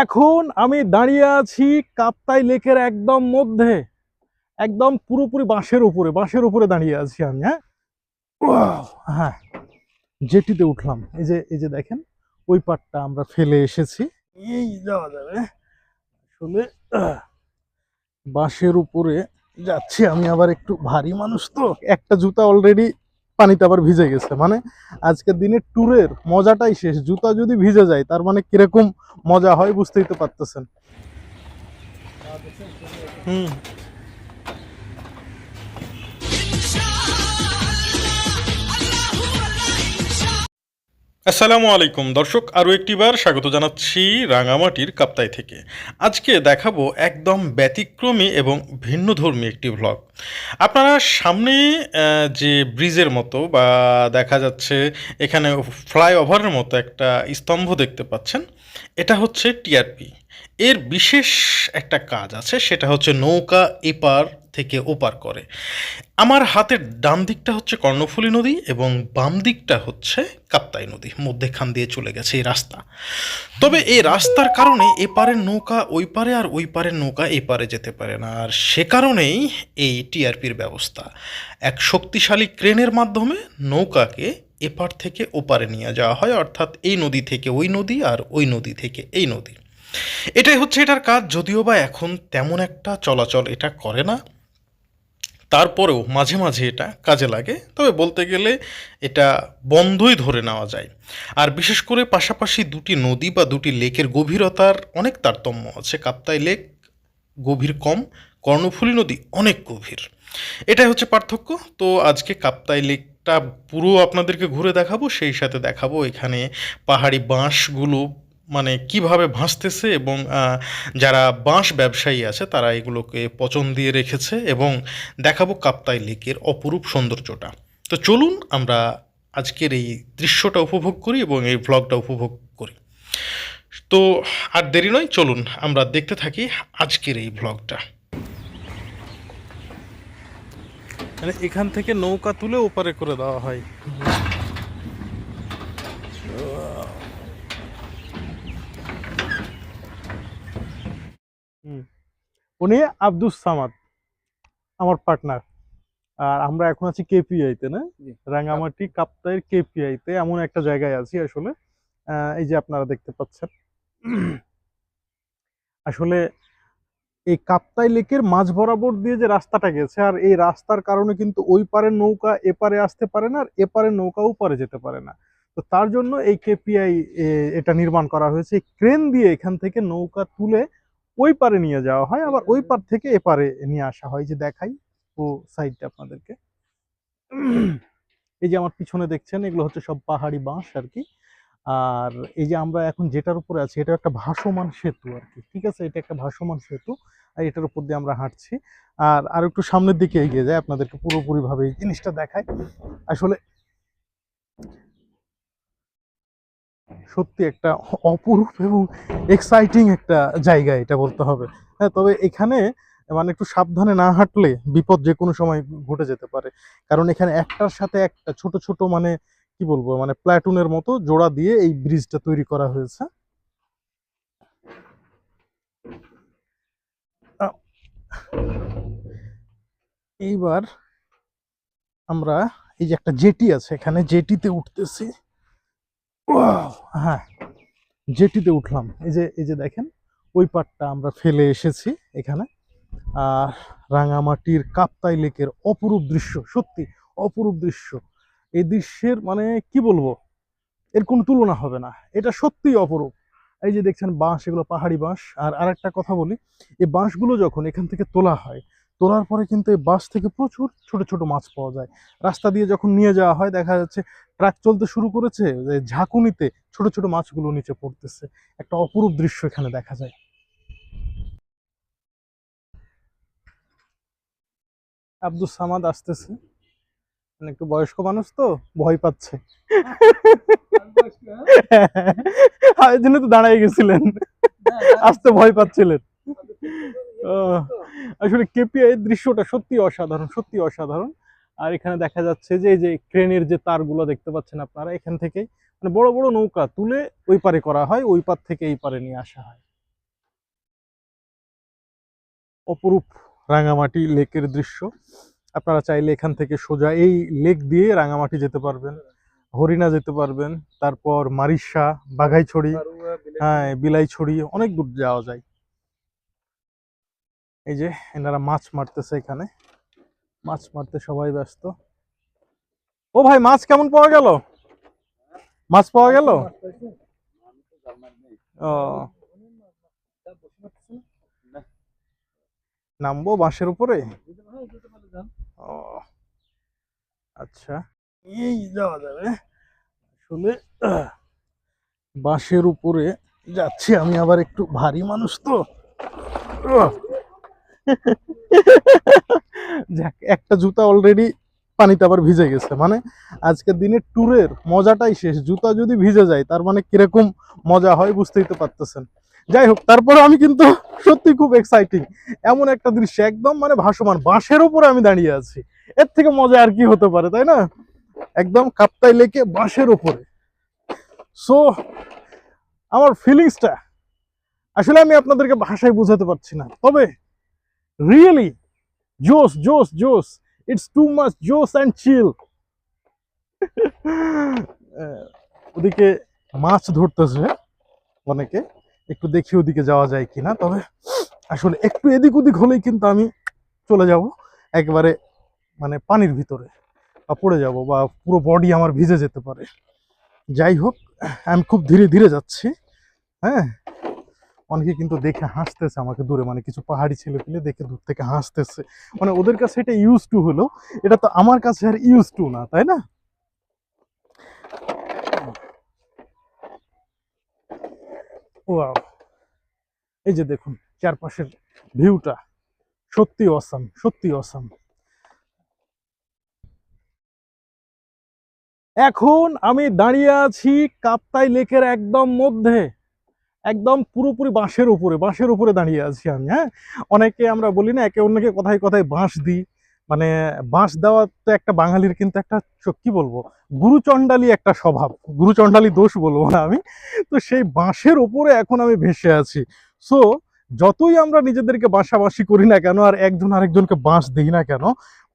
এখন আমি দাঁড়িয়ে আছি কাপ্তাই লেকের একদম মধ্যে, একদম পুরোপুরি বাঁশের উপরে দাঁড়িয়ে আছি আমি। হ্যাঁ, ওয়াও! হ্যাঁ, জেটিতে উঠলাম। এই যে দেখেন, ওই পাটটা আমরা ফেলে এসেছি। এই যাওয়া যাবে আসলে। আহ, বাঁশের উপরে যাচ্ছি আমি, আবার একটু ভারী মানুষ তো, একটা জুতা অলরেডি পানিতে আবার ভিজে গেছে। মানে আজকের দিনে ট্যুরের মজাটাই শেষ, জুতা যদি ভিজে যায় তার মানে কিরকম মজা হয় বুঝতেই তো পারতেছেন। হুম। আসসালামু আলাইকুম দর্শক, আরও একটিবার স্বাগত জানাচ্ছি রাঙামাটির কাপ্তাই থেকে। আজকে দেখাবো একদম ব্যতিক্রমী এবং ভিন্নধর্মী একটি ভ্লগ। আপনারা সামনে যে ব্রিজের মতো বা দেখা যাচ্ছে এখানে ফ্লাইওভারের মতো একটা স্তম্ভ দেখতে পাচ্ছেন, এটা হচ্ছে টিআরপি। এর বিশেষ একটা কাজ আছে, সেটা হচ্ছে নৌকা এপার থেকে ওপার করে। আমার হাতের ডান দিকটা হচ্ছে কর্ণফুলী নদী এবং বাম দিকটা হচ্ছে কাপ্তাই নদী, মধ্যেখান দিয়ে চলে গেছে এই রাস্তা। তবে এই রাস্তার কারণে এপারের নৌকা ওই পারে আর ওই পারের নৌকা এপারে যেতে পারে না, আর সে কারণেই এই টিআরপির ব্যবস্থা। এক শক্তিশালী ক্রেনের মাধ্যমে নৌকাকে এপার থেকে ওপারে নিয়ে যাওয়া হয়, অর্থাৎ এই নদী থেকে ওই নদী আর ওই নদী থেকে এই নদী। এটাই হচ্ছে এটার কাজ, যদিও বা এখন তেমন একটা চলাচল এটা করে না, তারপরেও মাঝে মাঝে এটা কাজে লাগে। তবে বলতে গেলে এটা বন্ধই ধরে নেওয়া যায়। আর বিশেষ করে পাশাপাশি দুটি নদী বা দুটি লেকের গভীরতার অনেক তারতম্য আছে। কাপ্তাই লেক গভীর কম, কর্ণফুলী নদী অনেক গভীর, এটাই হচ্ছে পার্থক্য। তো আজকে কাপ্তাই লেকটা পুরো আপনাদেরকে ঘুরে দেখাবো, সেই সাথে দেখাবো এখানে পাহাড়ি বাঁশগুলো মানে কিভাবে ভাসতেছে, এবং যারা বাঁশ ব্যবসায়ী আছে তারা এগুলোকে পচন দিয়ে রেখেছে, এবং দেখাবো কাপ্তাই লেকের অপরূপ সৌন্দর্যটা। তো চলুন আমরা আজকের এই দৃশ্যটা উপভোগ করি এবং এই ভ্লগটা উপভোগ করি। তো আর দেরি নয়, চলুন আমরা দেখতে থাকি আজকের এই ভ্লগটা। মানে এখান থেকে নৌকা তুলে ওপারে করে দেওয়া হয়। হুম। উনি আব্দুস সামাদ, আমার পার্টনার। আর আমরা এখন আছি কেপিআই তে, না? রাঙামাটি কাপ্তাইয়ের কেপিআই তে এমন একটা জায়গায় আছি আসলে। এই যে আপনারা দেখতে পাচ্ছেন, আসলে এই কাপ্তাই লেকের মাঝ বরাবর দিয়ে যে রাস্তাটা গেছে, আর এই রাস্তার কারণে কিন্তু ওই পারের নৌকা এপারে আসতে পারে না, আর এপারের নৌকা ওপারে যেতে পারে না। তো তার জন্য এই কেপিআই এটা নির্মাণ করা হয়েছে। ক্রেন দিয়ে এখান থেকে নৌকা তুলে ওই পারে নিয়ে যাওয়া হয়, আবার ওই পার থেকে এপারে নিয়ে আসা হয়। যে দেখাই ও সাইডটা আপনাদেরকে, এই যে আমার পিছনে দেখছেন, এগুলো হচ্ছে সব পাহাড়ি বাঁশ আর কি। আর এই যে আমরা এখন যেটার উপরে আছি, এটা একটা ভাসমান সেতু আর কি। ঠিক আছে, এটা একটা ভাসমান সেতু, আর এটার উপর দিয়ে আমরা হাঁটছি। আর একটু সামনের দিকে এগিয়ে যায়, আপনাদেরকে পুরোপুরি ভাবে এই জিনিসটা দেখায়। আসলে সত্যি একটা অপরূপ এবং এক্সাইটিং একটা জায়গা এটা বলতে হবে। হ্যাঁ, তবে এখানে মানে একটু সাবধানে না হাঁটলে বিপদ যে কোনো সময় ঘটে যেতে পারে। কারণ এখানে একটার সাথে একটা ছোট ছোট মানে কি বলবো, মানে প্ল্যাটুনের মতো জোড়া দিয়ে এই ব্রিজটা তৈরি করা হয়েছে। আহ, এইবার আমরা এই যে একটা জেটি আছে, এখানে জেটিতে উঠতেছি। ওয়াও! হ্যাঁ, জেটিতে উঠলাম। এই যে দেখেন, ওই পাটটা আমরা ফেলে এসেছি এখানে। আর রাঙামাটির কাপ্তাই লেকের অপরূপ দৃশ্য, সত্যি অপরূপ দৃশ্য। এই দৃশ্যের মানে কি বলবো, এর কোনো তুলনা হবে না। এটা সত্যিই অপরূপ। এই যে দেখছেন বাঁশ, এগুলো পাহাড়ি বাঁশ। আর আরেকটা কথা বলি, এই বাঁশগুলো যখন এখান থেকে তোলা হয়, তোলার পরে কিন্তু এই বাঁশ থেকে প্রচুর ছোট ছোট মাছ পাওয়া যায়। রাস্তা দিয়ে যখন নিয়ে যাওয়া হয়, দেখা যাচ্ছে ট্রাক চলতে শুরু করেছে, যে ঝাঁকুনিতে ছোট ছোট মাছগুলো নিচে পড়তেছে। একটা অপরূপ দৃশ্য এখানে দেখা যায়। আব্দুস সামাদ আসতেছে, মানে একটু বয়স্ক মানুষ তো, ভয় পাচ্ছে। এই জন্য তো দাঁড়াই গেছিলেন, আসতে ভয় পাচ্ছিলেন। আহ, আসলে কেপিআই এর দৃশ্যটা সত্যি অসাধারণ, সত্যি অসাধারণ। আর এখানে দেখা যাচ্ছে যে এই যে ক্রেনের যে তারগুলো দেখতে পাচ্ছেন আপনারা, এখান থেকেই মানে বড় বড় নৌকা তুলে ওই পারে করা হয়, ওই পার থেকে এই পারে নিয়ে আসা হয়। অপরূপ রাঙামাটি লেকের দৃশ্য। আপনারা চাইলে এখান থেকে সোজা এই লেক দিয়ে রাঙামাটি যেতে পারবেন, হরিণা যেতে পারবেন, তারপর মারিশা, বাঘাইছড়ি, হ্যাঁ বিলাইছড়ি, অনেক দূর যাওয়া যায়। এই যে এনারা মাছ মারতেছে, এখানে মাছ মারতে সবাই ব্যস্ত। ও ভাই, মাছ কেমন পাওয়া গেল? মাছ পাওয়া গেল? ও, নামবো বাঁশের উপরে? ও আচ্ছা, এই যাওয়া যাবে আসলে। বাঁশের উপরে যাচ্ছি আমি, আবার একটু ভারী মানুষ তো। যাক, একটা জুতা অলরেডি পানিতে আবার ভিজে গেছে, মানে আজকের দিনে ট্যুরের মজাটাই শেষ। জুতা যদি ভিজে যায় তার মানে কিরকম মজা হয় বুঝতেই তো পারতেছেন। যাই হোক, তারপরে আমি কিন্তু সত্যি খুব এক্সাইটিং, এমন একটা দৃশ্য একদম মানে ভাসমান, বাঁশের উপরে আমি দাঁড়িয়ে আছি। এর থেকে মজা আর কি হতে পারে, তাই না? একদম কাপ্তাই লেকে বাঁশের উপরে। সো আমার ফিলিংসটা আসলে আমি আপনাদেরকে ভাষায় বোঝাতে পারছি না, তবে রিয়েলি জোস জোস জোস, ইটস টু মাচ জোস অ্যান্ড চিল। ওদিকে মাছ ধরতেছে অনেকে, একটু দেখি ওদিকে যাওয়া যায় কিনা। তবে আসলে একটু এদিক ওদিক হলেই কিন্তু আমি চলে যাব একবারে মানে পানির ভিতরে, বা পড়ে যাব, বা পুরো বডি আমার ভিজে যেতে পারে। যাই হোক, আমি খুব ধীরে ধীরে যাচ্ছি। হ্যাঁ, অনেকে কিন্তু দেখে হাসতেছে আমাকে দূরে, মানে কিছু পাহাড়ি ছেলে পেলে দেখে দূর থেকে হাসতেছে, মানে ওদের কাছে এটা ইউজ টু হলো, এটা তো আমার কাছে আর ইউজ টু না, তাই না? ওয়াও, এই যে দেখুন চারপাশের ভিউটা, সত্যি অসাম, সত্যি অসাম। এখন আমি দাঁড়িয়ে আছি কাপ্তাই লেকের একদম মধ্যে, একদম পুরোপুরি বাঁশের উপরে, বাঁশের উপরে দাঁড়িয়ে আছি আমি। হ্যাঁ, অনেকে আমরা বলি না একে অন্যকে কথায় কথায় বাঁশ দিই, মানে বাঁশ দেওয়া তো একটা বাঙালির কিন্তু একটা কি বলবো, গুরুচণ্ডালী একটা স্বভাব, গুরুচণ্ডালী দোষ বলবো না আমি। তো সেই বাঁশের উপরে এখন আমি ভেসে আছি। সো যতই আমরা নিজেদেরকে বাঁশাবাসি করি না কেন, আর একজন আরেকজনকে বাঁশ দিই না কেন,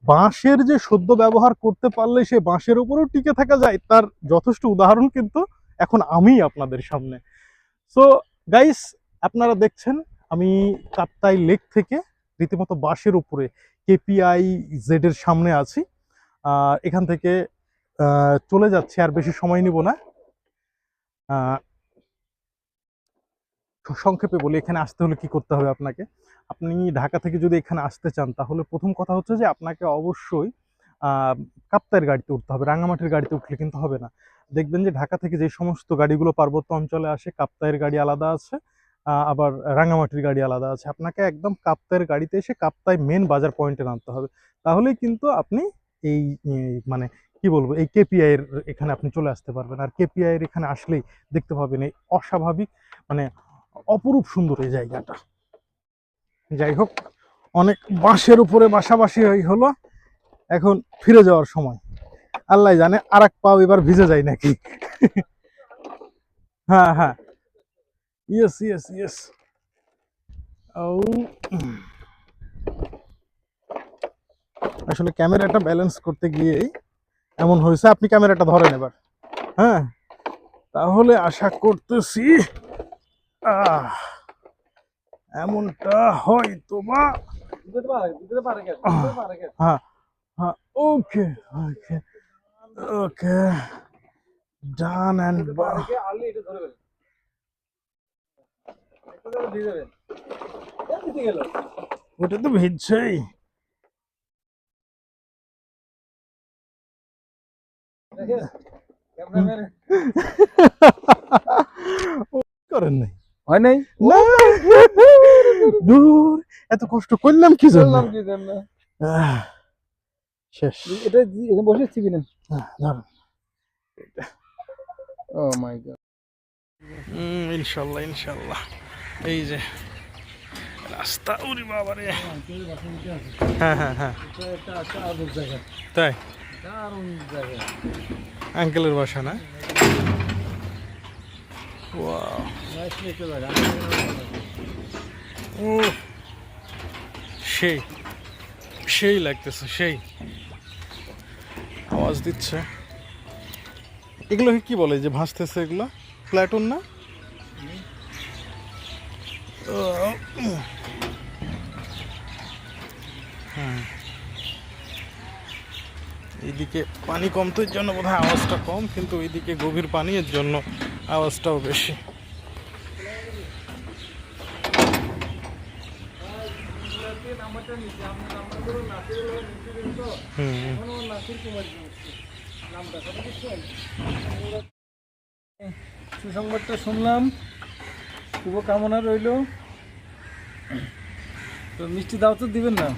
বাঁশের যে সদ্য ব্যবহার করতে পারলে সে বাঁশের উপরেও টিকে থাকা যায়, তার যথেষ্ট উদাহরণ কিন্তু এখন আমি আপনাদের সামনে। সো গাইস, আপনারা দেখছেন আমি কাপ্তাই লেক থেকে রীতিমতো বাঁশের উপরে কেপিআই জেড এর সামনে আছি। এখান থেকে চলে যাচ্ছি, আর বেশি সময় নিব না। সংক্ষেপে বলি, এখানে আসতে হলে কি করতে হবে আপনাকে। আপনি ঢাকা থেকে যদি এখানে আসতে চান, তাহলে প্রথম কথা হচ্ছে যে আপনাকে অবশ্যই কাপ্তাইয়ের গাড়িতে উঠতে হবে, রাঙামাটির গাড়িতে উঠলে কিন্তু হবে না। দেখবেন যে ঢাকা থেকে যে সমস্ত গাড়িগুলো পার্বত্য অঞ্চলে আসে, কাপ্তাইয়ের গাড়ি আলাদা আছে, আবার রাঙামাটির গাড়ি আলাদা আছে। আপনাকে একদম কাপ্তাইয়ের গাড়িতে এসে কাপ্তাই মেন বাজার পয়েন্টে নামতে হবে, তাহলেই কিন্তু আপনি এই মানে কি বলবো, এই কেপিআই এর এখানে আপনি চলে আসতে পারবেন। আর কেপিআই এর এখানে আসলেই দেখতে পাবেন এই অস্বাভাবিক, মানে অপরূপ সুন্দর এই জায়গাটা। যাই হোক, অনেক বাঁশের উপরে বাসাবাসি হলো, এখন ফিরে যাওয়ার সময়। আল্লাহ জানে আর এক পাও এবার ভিজে যায় নাকি। হ্যাঁ হ্যাঁ, ইয়েস ইয়েস ইয়েস। আসলে ক্যামেরাটা ব্যালেন্স করতে গিয়েই এমন হয়েছে। আপনি ক্যামেরাটা ধরেন এবার। হ্যাঁ, তাহলে আশা করতেছি এমনটা হয়তো বা। হ্যাঁ হ্যাঁ, ওকে ওকে ওকে, ডান অ্যান্ড ওটা তো ভিজছেই। করেন নাই, হয় নাই, না দূর, এত কষ্ট করলাম কি জন্য? শেষ। এটা বসে চিবি না। ধরুন, ও মাই গড। ইনশাল্লাহ ইনশাল্লাহ। এই যে রাস্তা, উরি বাবারে। হ্যাঁ হ্যাঁ হ্যাঁ, তাই আঙ্কেলের বাসা না? ওয়াও, ও সেই সেই লাগতেছে, সেই আওয়াজ দিচ্ছে। এগুলোকে কি বলে যে ভাসতেছে? এগুলো প্ল্যাটুন না? এইদিকে পানি কম তো এর জন্য বোধহয় আওয়াজটা কম, কিন্তু ওইদিকে গভীর পানি, এর জন্য আওয়াজটাও বেশি। সুসংবাদটা শুনলাম, শুভকামনা রইল। তো মিষ্টি দাও তো দিবেন না?